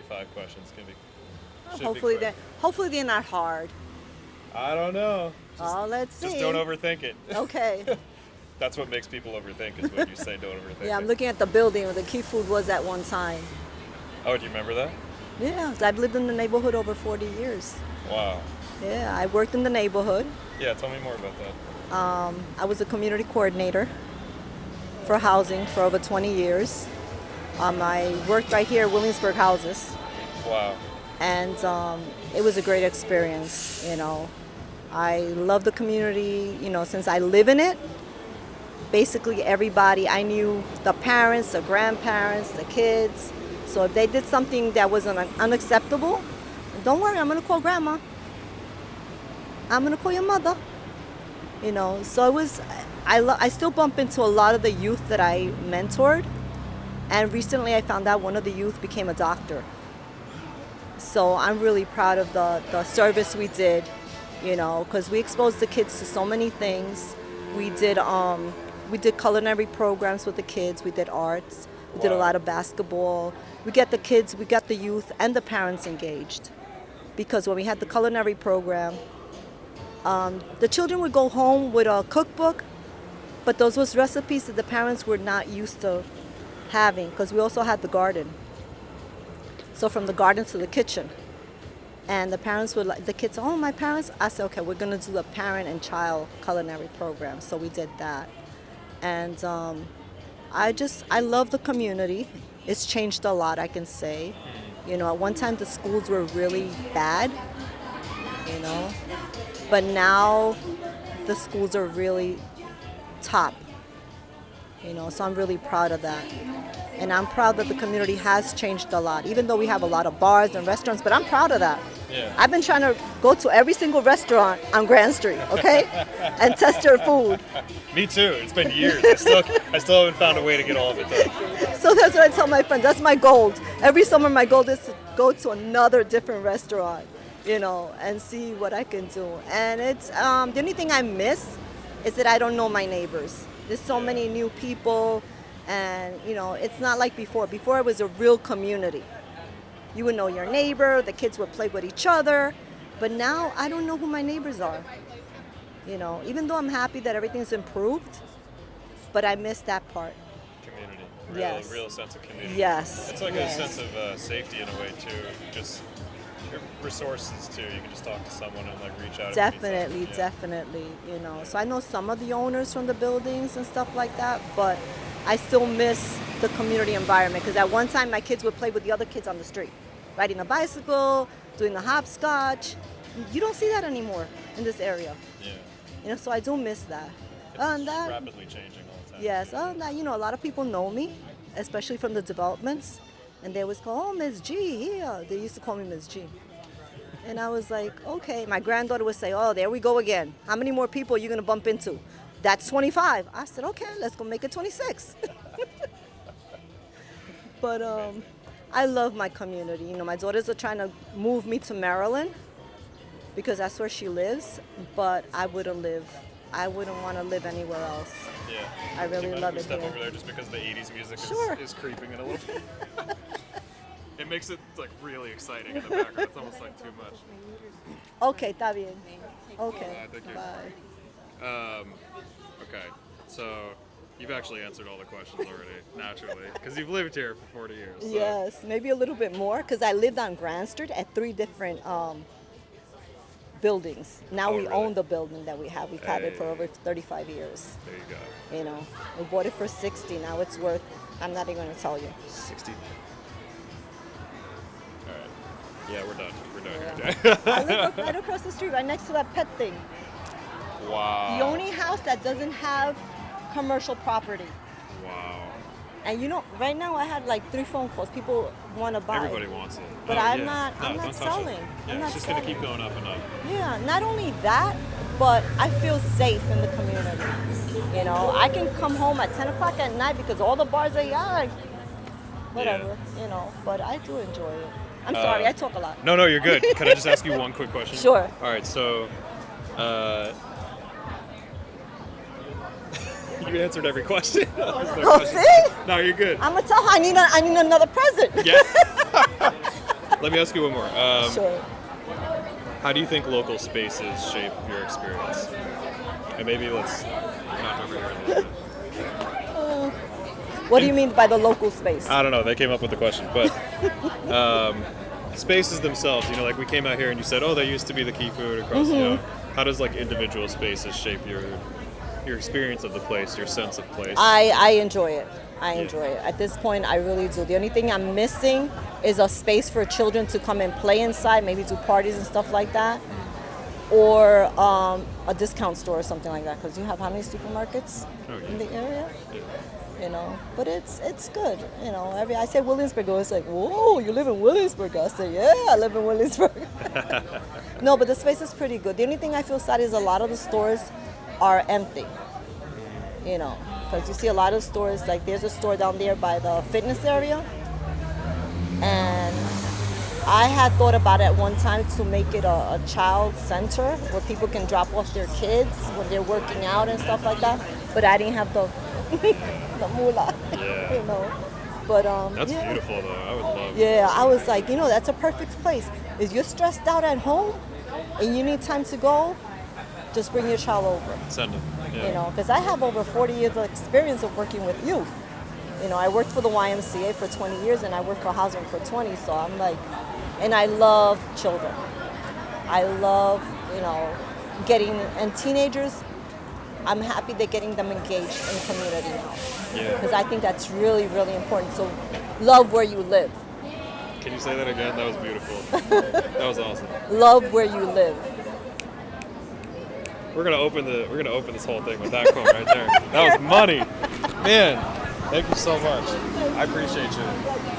25 questions. Hopefully they're not hard. I don't know. Let's see. Just don't overthink it. Okay. That's what makes people overthink is when you say don't overthink it. Yeah, I'm looking at the building where the Key Food was at one time. Oh, do you remember that? Yeah, I've lived in the neighborhood over 40 years. Wow. Yeah, I worked in the neighborhood. Yeah, tell me more about that. I was a community coordinator for housing for over 20 years. I worked right here at Williamsburg Houses. Wow. And it was a great experience, I love the community, since I live in it. Basically everybody, I knew the parents, the grandparents, the kids. So if they did something that was unacceptable, don't worry, I'm going to call grandma. I'm going to call your mother. So it was, I still bump into a lot of the youth that I mentored. And recently I found out one of the youth became a doctor. So I'm really proud of the service we did, because we exposed the kids to so many things. We did culinary programs with the kids. We did arts. We did a lot of basketball. We got the kids, we got the youth and the parents engaged. Because when we had the culinary program, the children would go home with a cookbook, but those was recipes that the parents were not used to having, because we also had the garden. So from the garden to the kitchen. And the parents would the kids, oh, my parents, I said, okay, we're going to do a parent and child culinary program. So we did that. And I love the community. It's changed a lot, I can say. At one time the schools were really bad, but now the schools are really top, so I'm really proud of that. And I'm proud that the community has changed a lot, even though we have a lot of bars and restaurants, but I'm proud of that. Yeah. I've been trying to go to every single restaurant on Grand Street, okay, and test their food. Me too. It's been years. I still haven't found a way to get all of it done. So that's what I tell my friends. That's my goal. Every summer my goal is to go to another different restaurant, and see what I can do. And it's the only thing I miss is that I don't know my neighbors. There's so many new people, and it's not like before. Before it was a real community. You would know your neighbor, the kids would play with each other, but now I don't know who my neighbors are. Even though I'm happy that everything's improved, but I miss that part. Community. Yes. Real sense of community. Yes. It's like a sense of safety in a way too. Just resources too. You can just talk to someone and reach out. Definitely. So I know some of the owners from the buildings and stuff like that, but I still miss the community environment, because at one time my kids would play with the other kids on the street, riding a bicycle, doing the hopscotch. You don't see that anymore in this area. Yeah. So I do miss that. It's rapidly changing all the time. Yes. A lot of people know me, especially from the developments, and they always call, oh, Ms. G. Yeah, they used to call me Ms. G. And I was like, okay. My granddaughter would say, oh, there we go again. How many more people are you going to bump into? That's 25. I said, okay, let's go make it 26. But I love my community. My daughters are trying to move me to Maryland because that's where she lives, but I wouldn't want to live anywhere else. Yeah. I really love it step here. over there just because the 80s music is creeping in a little bit. It makes it really exciting in the background. It's almost too much. Okay, está bien. Okay. Thank you. Bye. Okay, so you've actually answered all the questions already, naturally, because you've lived here for 40 years. So. Yes, maybe a little bit more, because I lived on Grand Street at 3 different buildings. Now we own the building that we have. We've had it for over 35 years. There you go. We bought it for 60. Now it's worth, I'm not even going to tell you. 60. All right. Yeah, we're done. Yeah. Here. I live right across the street, right next to that pet thing. Wow. The only house that doesn't have commercial property. Wow. And right now I had 3 phone calls. People want to buy. Everybody wants it. But I'm not don't selling. Yeah, I'm not it's just selling. going to keep going up and up. Yeah, not only that, but I feel safe in the community. I can come home at 10 o'clock at night because all the bars are whatever, but I do enjoy it. I'm sorry, I talk a lot. No, you're good. Can I just ask you one quick question? Sure. All right, so you answered every question. Oh, see? No, you're good. I'm gonna tell her I need another present. Yeah. Let me ask you one more. Sure. How do you think local spaces shape your experience? And maybe let's not over here a little bit. What do you mean by the local space? I don't know. They came up with the question, but spaces themselves. You know, like we came out here and you said, "Oh, they used to be the key food across." You know, how does like individual spaces shape your experience of the place, your sense of place? I enjoy it. I enjoy it. At this point, I really do. The only thing I'm missing is a space for children to come and play inside, maybe do parties and stuff like that, or a discount store or something like that. Because you have how many supermarkets in the area? Yeah. You know, but it's good. You know, I say Williamsburg, it's like, whoa, you live in Williamsburg? I say, yeah, I live in Williamsburg. No, but the space is pretty good. The only thing I feel sad is a lot of the stores are empty. You know, because you see a lot of stores, like there's a store down there by the fitness area, and I had thought about it one time to make it a child center where people can drop off their kids when they're working out and stuff like that, but I didn't have the the moolah. Yeah. You know, but That's beautiful though. I would love. Yeah, I was like, you know, that's a perfect place. If you're stressed out at home and you need time to go, just bring your child over. Send them. Yeah. You know, because I have over 40 years of experience of working with youth. You know, I worked for the YMCA for 20 years and I worked for housing for 20. So I'm like, and I love children. I love, you know, and teenagers, I'm happy they're getting them engaged in the community now. Yeah. Because I think that's really, really important. So love where you live. Can you say that again? That was beautiful. That was awesome. Love where you live. We're gonna open this whole thing with that quote right there. That was money. Man, thank you so much. I appreciate you.